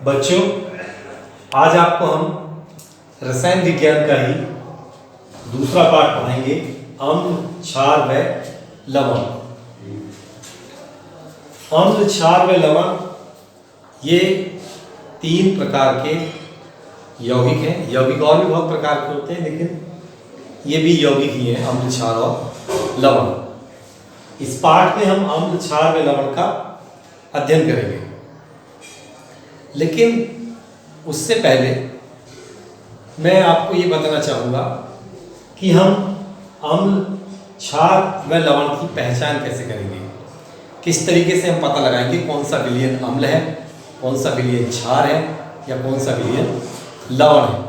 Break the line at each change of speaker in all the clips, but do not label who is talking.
बच्चों, आज आपको हम रसायन विज्ञान का ही दूसरा पाठ पढ़ाएंगे, अम्ल, क्षार व लवण। अम्ल, क्षार व लवण ये तीन प्रकार के यौगिक हैं। यौगिक और भी बहुत प्रकार के होते हैं, लेकिन ये भी यौगिक ही हैं, अम्ल, क्षार और लवण। इस पाठ में हम अम्ल, क्षार व लवण का अध्ययन करेंगे, लेकिन उससे पहले मैं आपको ये बताना चाहूँगा कि हम अम्ल, क्षार व लवण की पहचान कैसे करेंगे, किस तरीके से हम पता लगाएंगे कौन सा विलयन अम्ल है, कौन सा विलयन क्षार है या कौन सा विलयन लवण है।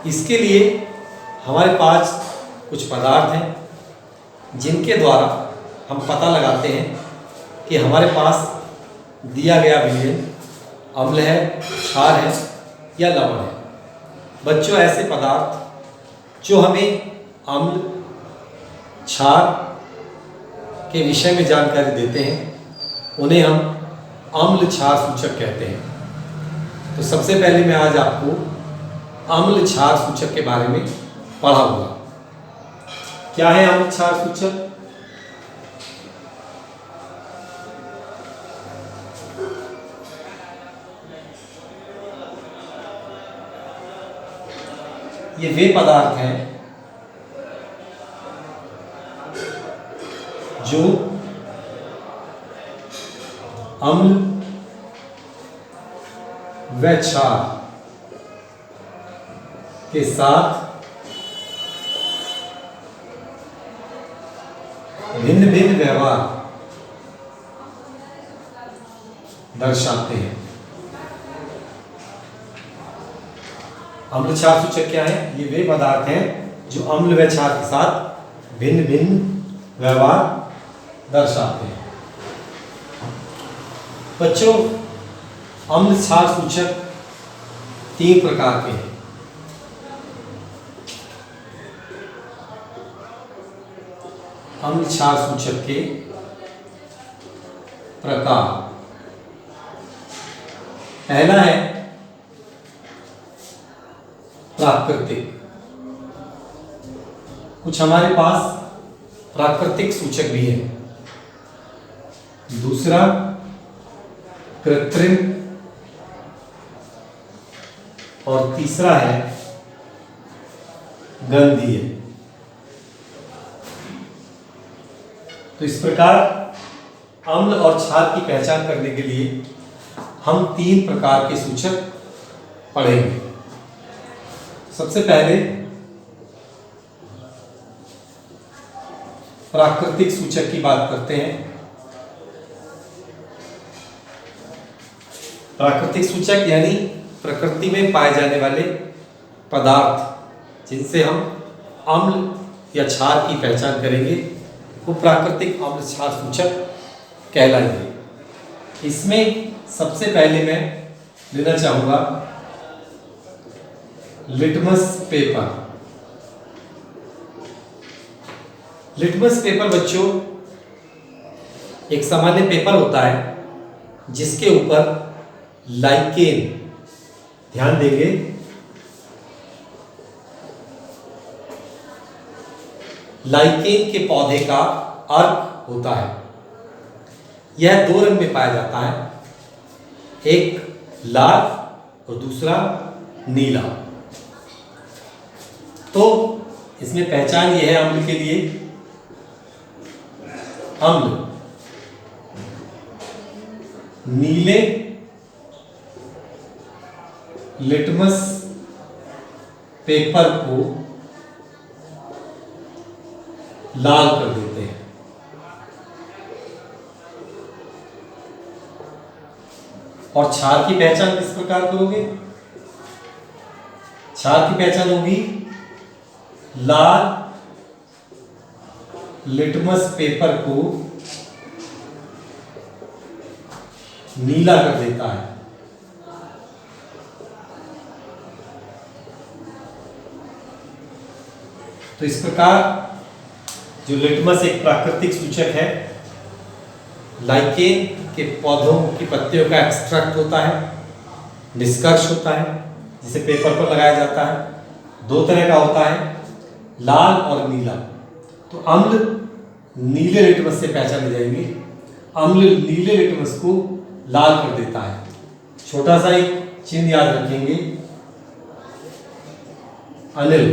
इसके लिए हमारे पास कुछ पदार्थ हैं जिनके द्वारा हम पता लगाते हैं कि हमारे पास दिया गया विलयन अम्ल है, क्षार है या लवण है। बच्चों, ऐसे पदार्थ जो हमें अम्ल, क्षार के विषय में जानकारी देते हैं उन्हें हम अम्ल क्षार सूचक कहते हैं। तो सबसे पहले मैं आज आपको अम्ल क्षार सूचक के बारे में पढ़ाऊंगा। क्या है अम्ल क्षार सूचक? ये वे पदार्थ हैं जो अम्ल व क्षार के साथ भिन्न भिन्न व्यवहार दर्शाते हैं। अम्ल क्षार सूचक क्या है? ये वे पदार्थ हैं जो अम्ल व क्षार के साथ भिन्न भिन्न व्यवहार दर्शाते हैं। बच्चों, अम्ल क्षार सूचक तीन प्रकार के हैं। अम्ल क्षार सूचक के प्रकार, पहला है प्राकृतिक। कुछ हमारे पास प्राकृतिक सूचक भी है। दूसरा कृत्रिम और तीसरा है गंधीय। तो इस प्रकार अम्ल और क्षार की पहचान करने के लिए हम तीन प्रकार के सूचक पढ़ेंगे। सबसे पहले प्राकृतिक सूचक की बात करते हैं। प्राकृतिक सूचक यानी प्रकृति में पाए जाने वाले पदार्थ जिनसे हम अम्ल या क्षार की पहचान करेंगे, वो प्राकृतिक अम्ल क्षार सूचक कहलाएंगे। इसमें सबसे पहले मैं लेना चाहूँगा लिटमस पेपर। लिटमस पेपर बच्चों एक सामान्य पेपर होता है जिसके ऊपर लाइकेन, ध्यान देंगे, लाइकेन के पौधे का अर्क होता है। यह दो रंग में पाया जाता है, एक लाल और दूसरा नीला। तो इसमें पहचान यह है अम्ल के लिए, अम्ल नीले लिटमस पेपर को लाल कर देते हैं। और क्षार की पहचान किस प्रकार करोगे? क्षार की पहचान होगी लाल लिटमस पेपर को नीला कर देता है। तो इस प्रकार जो लिटमस एक प्राकृतिक सूचक है, लाइकेन के पौधों की पत्तियों का एक्सट्रैक्ट होता है निष्कर्ष होता है जिसे पेपर पर लगाया जाता है। दो तरह का होता है, लाल और नीला। तो अम्ल नीले लिटमस से पहचाने जाएंगे। अम्ल नीले लिटमस को लाल कर देता है। छोटा सा एक चिन्ह याद रखेंगे, अनिल।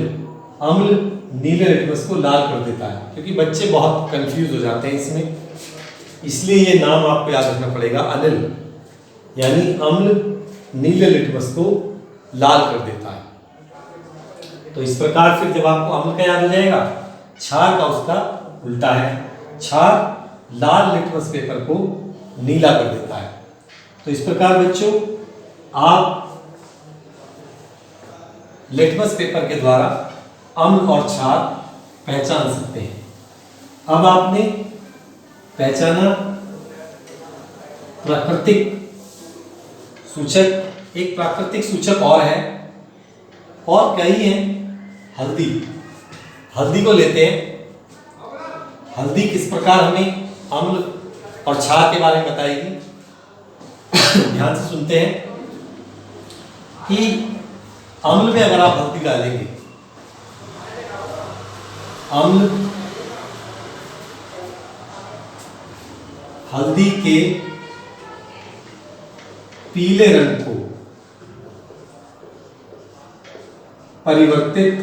अम्ल नीले लिटमस को लाल कर देता है, क्योंकि बच्चे बहुत कंफ्यूज हो जाते हैं इसमें, इसलिए ये नाम आपको याद रखना पड़ेगा, अनिल। यानी अम्ल नीले लिटमस को लाल कर देता है। तो इस प्रकार फिर जब आपको अम्ल का याद हो जाएगा, क्षार का उसका उल्टा है। क्षार लाल लिटमस पेपर को नीला कर देता है। तो इस प्रकार बच्चों आप लिटमस पेपर के द्वारा अम्ल और क्षार पहचान सकते हैं। अब आपने पहचाना प्राकृतिक सूचक, एक प्राकृतिक सूचक और है, और कई हैं। हल्दी, हल्दी को लेते हैं। हल्दी किस प्रकार हमें अम्ल और क्षार के बारे में बताएगी। ध्यान से सुनते हैं कि अम्ल में अगर आप हल्दी डालेंगे, अम्ल हल्दी के पीले रंग को परिवर्तित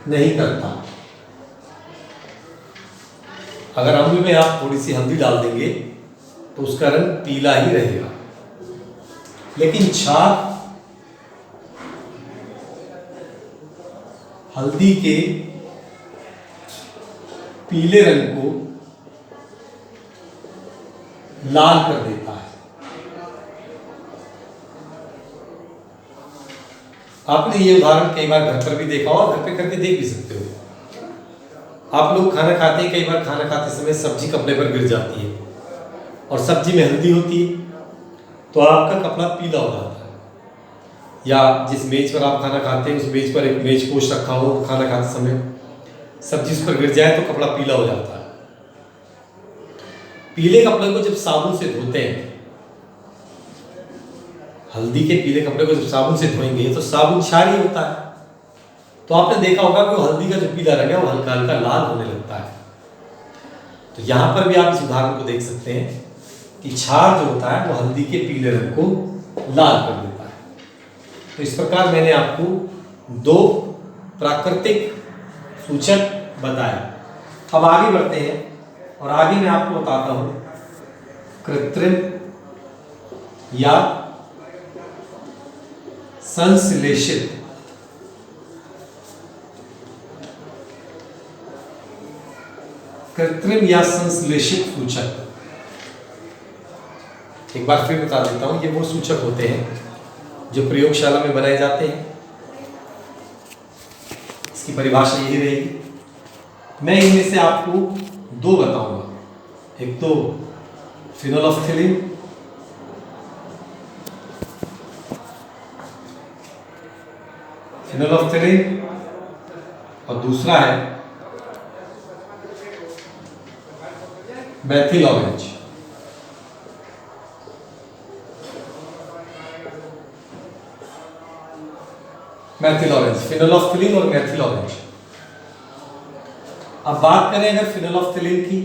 नहीं करता। अगर अम्ल में आप थोड़ी सी हल्दी डाल देंगे तो उसका रंग पीला ही रहेगा। लेकिन क्षार हल्दी के पीले रंग को लाल कर देता है। आपने ये उदाहरण कई बार घर पर भी देखा और घर पे करके देख भी सकते हो। आप लोग खाना खाते हैं, कई बार खाना खाते समय सब्जी कपड़े पर गिर जाती है और सब्जी में हल्दी होती है, तो आपका कपड़ा पीला हो जाता है। या जिस मेज पर आप खाना खाते हैं उस मेज पर एक मेज पोश रखा हो, खाना खाते समय सब्जी उस पर गिर जाए तो कपड़ा पीला हो जाता है। पीले कपड़े को जब साबुन से धोते हैं, हल्दी के पीले कपड़े को जब साबुन से धोएंगे तो साबुन क्षारीय होता है। तो आपने देखा होगा कि हल्दी का जो पीला रंग है वो हल्का हल्का लाल होने लगता है। तो यहां पर भी आप इस उदाहरण को देख सकते हैं कि क्षार जो होता है वो हल्दी के पीले रंग को लाल कर देता है। तो इस प्रकार मैंने आपको दो प्राकृतिक सूचक बताए। अब आगे बढ़ते हैं और आगे मैं आपको बताता हूं कृत्रिम या संश्लेषित। कृत्रिम या संश्लेषित सूचक, एक बार फिर बता देता हूं, ये वो सूचक होते हैं जो प्रयोगशाला में बनाए जाते हैं। इसकी परिभाषा यही रहेगी। मैं इनमें से आपको दो बताऊंगा। एक तो फिनोल्फ्थेलिन, फिनोल्फ्थेलिन, और दूसरा है मेथिल ऑरेंज। मेथिल ऑरेंज, फिनोल्फ्थेलिन और मेथिल ऑरेंज। अब बात करें अगर फिनोल्फ्थेलिन की,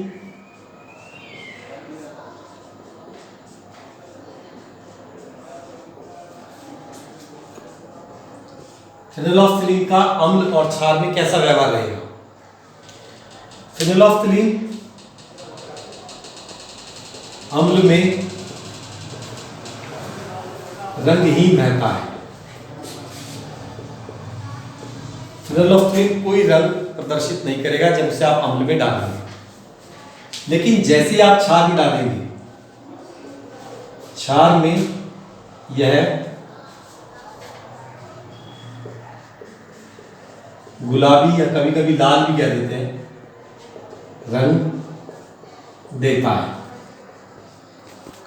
फिनोल्फ्थेलिन का अम्ल और क्षार में कैसा व्यवहार रहेगा। फिनोल्फ्थेलिन अम्ल में रंगहीन रहता है। फिनोल्फ्थेलिन कोई रंग प्रदर्शित नहीं करेगा जब उसे आप अम्ल में डालेंगे। लेकिन जैसे ही आप क्षार में डालेंगे, क्षार में यह गुलाबी या कभी कभी लाल भी कह देते हैं, रंग देता है।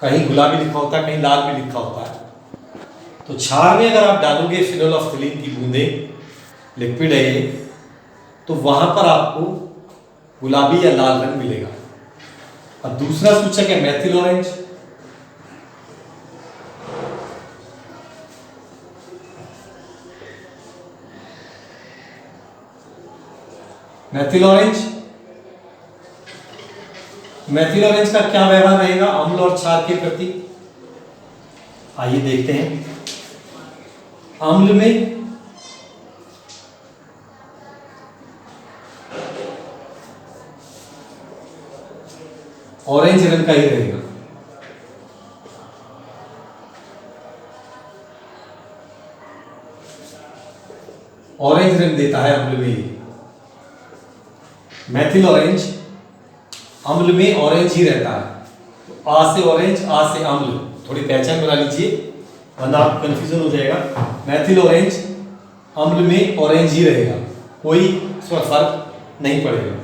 कहीं गुलाबी लिखा होता है, कहीं लाल भी लिखा होता है। तो क्षार में अगर आप डालोगे फिनोल्फ्थेलिन की बूंदें, लिक्विड है ये, तो वहां पर आपको गुलाबी या लाल रंग मिलेगा। और दूसरा सूचक है methyl orange. Maithil orange, Maithil orange का क्या व्यवहार रहेगा अम्ल और क्षार के प्रति? आइए देखते हैं। अम्ल में ऑरेंज रंग का ही रहेगा, ऑरेंज रंग देता है अम्ल में। मैथिल ऑरेंज अम्ल में ऑरेंज ही रहता है। तो आ से ऑरेंज, आ से अम्ल, थोड़ी पहचान बना लीजिए वरना आप कंफ्यूजन हो जाएगा। मैथिल ऑरेंज अम्ल में ऑरेंज ही रहेगा, कोई उसका फर्क नहीं पड़ेगा।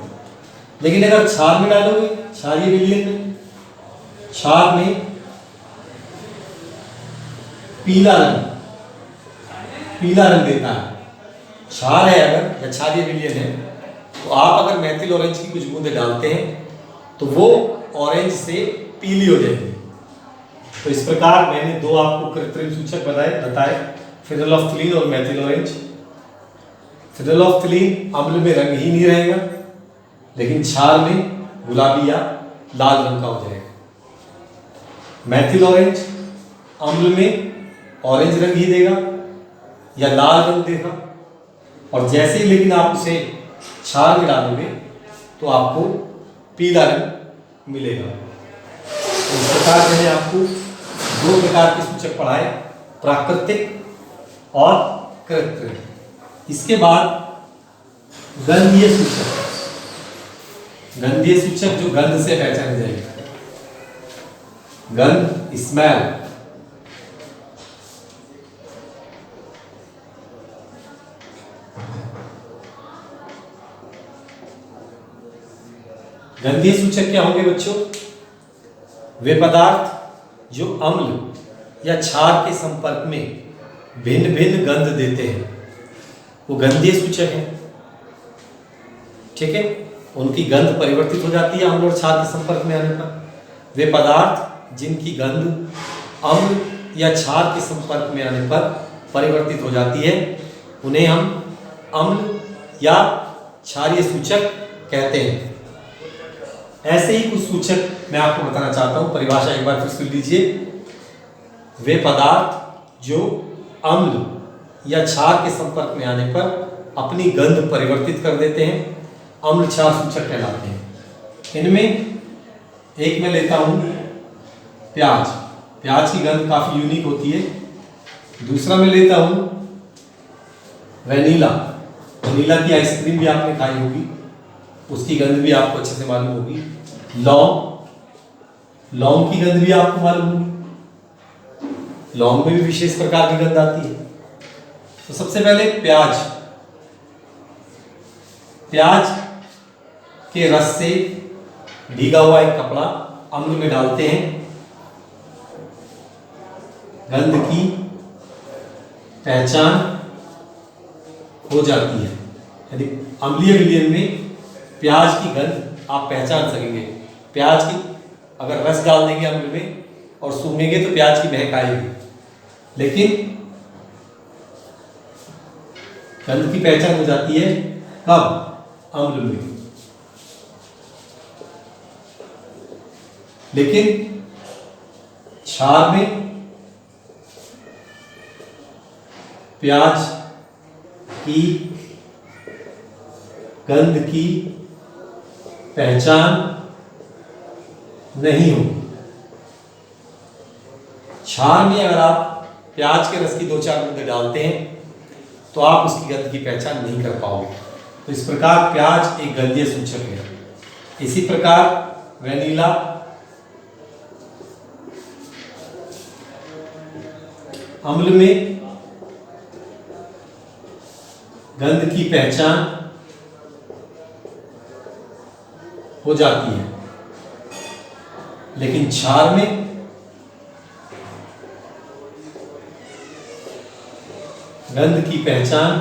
लेकिन अगर क्षार में डालोगे, क्षारीय विलयन में, क्षार में पीला रंग, पीला रंग देता है। क्षार है अगर या क्षारीय विलयन है तो आप अगर मैथिल ऑरेंज की कुछ बूंदें डालते हैं तो वो ऑरेंज से पीली हो जाएगी। तो इस प्रकार मैंने दो आपको कृत्रिम सूचक बताए, फिनोल्फ्थलीन और मैथिल ऑरेंज। फिनोल्फ्थलीन अम्ल में रंगहीन ही रहेगा, लेकिन क्षार में गुलाबी या लाल रंग का हो जाएगा। मैथिल ऑरेंज अम्ल में ऑरेंज रंग ही देगा या लाल रंग देगा, और जैसे ही लेकिन आप उसे क्षार में डालोगे तो आपको पीला रंग मिलेगा। तो इस प्रकार मैंने आपको दो प्रकार के सूचक पढ़ाए, प्राकृतिक और कृत्रिम। इसके बाद गंधीय सूचक, गंधीय सूचक जो गंध से पहचाने जाएगा, गंध, स्मेल। गंधीय सूचक क्या होंगे बच्चों? वे पदार्थ जो अम्ल या क्षार के संपर्क में भिन्न भिन्न गंध देते हैं वो गंधीय सूचक हैं। ठीक है, उनकी गंध परिवर्तित हो जाती है अम्ल और क्षार के संपर्क में आने पर। वे पदार्थ जिनकी गंध अम्ल या क्षार के संपर्क में आने पर परिवर्तित हो जाती है उन्हें हम अम्ल या क्षारीय सूचक कहते हैं। ऐसे ही कुछ सूचक मैं आपको बताना चाहता हूं, परिभाषा एक बार फिर सुन लीजिए। वे पदार्थ जो अम्ल या क्षार के संपर्क में आने पर अपनी गंध परिवर्तित कर देते हैं अम्ल क्षार सूचक कहलाते हैं। इनमें एक मैं लेता हूं प्याज, प्याज की गंध काफी यूनिक होती है। दूसरा मैं लेता हूं वेनिला, वेनिला की आइसक्रीम भी आपने खाई होगी, उसकी गंध भी आपको अच्छे से मालूम होगी। लौंग, लौंग की गंध भी आपको मालूम होगी, लौंग में भी विशेष प्रकार की गंध आती है। तो सबसे पहले प्याज, प्याज के रस से भीगा हुआ एक कपड़ा अम्ल में डालते हैं, गंध की पहचान हो जाती है। यदि अम्लीय विलयन में प्याज की गंध आप पहचान सकेंगे। प्याज की अगर रस डाल देंगे अम्ल में और सूंघेंगे तो प्याज की महक आएगी, लेकिन गंध की पहचान हो जाती है कब? अम्ल में। लेकिन क्षार में प्याज की गंध की पहचान नहीं होगी। क्षार में अगर आप प्याज के रस की 2-4 बूंदें डालते हैं तो आप उसकी गंध की पहचान नहीं कर पाओगे। तो इस प्रकार प्याज एक गंधीय सूचक है। इसी प्रकार वेनिला, अम्ल में गंध की पहचान हो जाती है, लेकिन क्षार में गंध की पहचान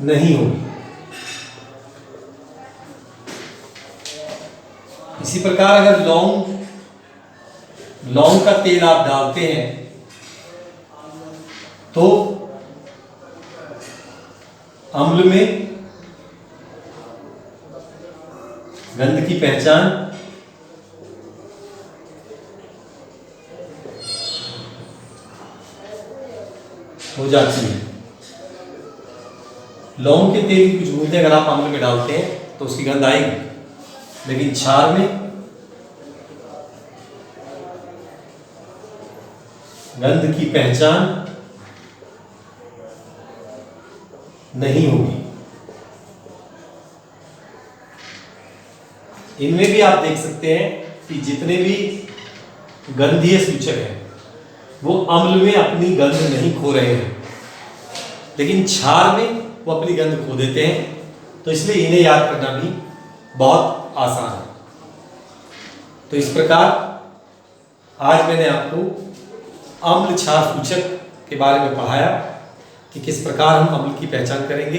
नहीं होगी। इसी प्रकार अगर लौंग का तेल आप डालते हैं तो अम्ल में गंध की पहचान हो जाती है। लौंग के तेल की कुछ बूंदें अगर आप अम्ल में डालते हैं तो उसकी गंध आएगी, लेकिन क्षार में गंध की पहचान नहीं होगी। इनमें भी आप देख सकते हैं कि जितने भी गंधीय सूचक हैं वो अम्ल में अपनी गंध नहीं खो रहे हैं, लेकिन क्षार में वो अपनी गंध खो देते हैं। तो इसलिए इन्हें याद करना भी बहुत आसान है। तो इस प्रकार आज मैंने आपको अम्ल क्षार सूचक के बारे में पढ़ाया कि किस प्रकार हम अम्ल की पहचान करेंगे,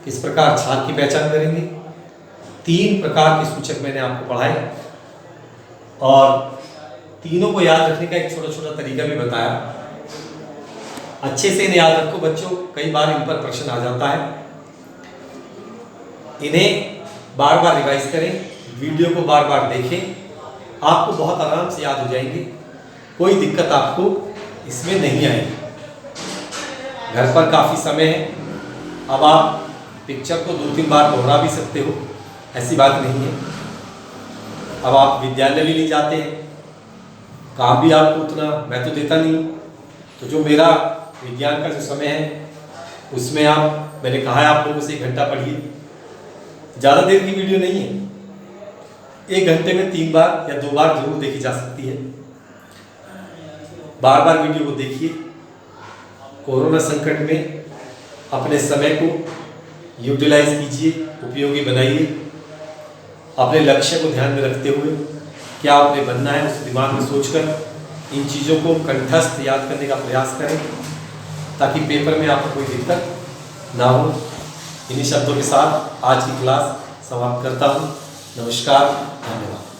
किस प्रकार क्षार की पहचान करेंगे। 3 प्रकार के सूचक मैंने आपको पढ़ाए और तीनों को याद रखने का एक छोटा छोटा तरीका भी बताया। अच्छे से इन्हें याद रखो बच्चों, कई बार इन पर प्रश्न आ जाता है। इन्हें बार बार रिवाइज करें, वीडियो को बार बार देखें, आपको बहुत आराम से याद हो जाएंगे। कोई दिक्कत आपको इसमें नहीं आएगी। घर पर काफ़ी समय है, अब आप पिक्चर को 2-3 बार दोहरा भी सकते हो, ऐसी बात नहीं है। अब आप विद्यालय भी नहीं जाते हैं, काम भी आपको उतना मैं तो देता नहीं, तो जो मेरा विज्ञान का जो समय है उसमें मैंने कहा है आप लोगों से 1 घंटा पढ़िए। ज़्यादा देर की वीडियो नहीं है, 1 घंटे में 3 बार या 2 बार जरूर देखी जा सकती है। बार बार वीडियो को देखिए। कोरोना संकट में अपने समय को यूटिलाइज कीजिए, उपयोगी बनाइए। अपने लक्ष्य को ध्यान में रखते हुए क्या आपने बनना है उस दिमाग में सोचकर इन चीज़ों को कंठस्थ याद करने का प्रयास करें, ताकि पेपर में आपको कोई दिक्कत ना हो। इन्हीं शब्दों के साथ आज की क्लास समाप्त करता हूँ। नमस्कार, धन्यवाद।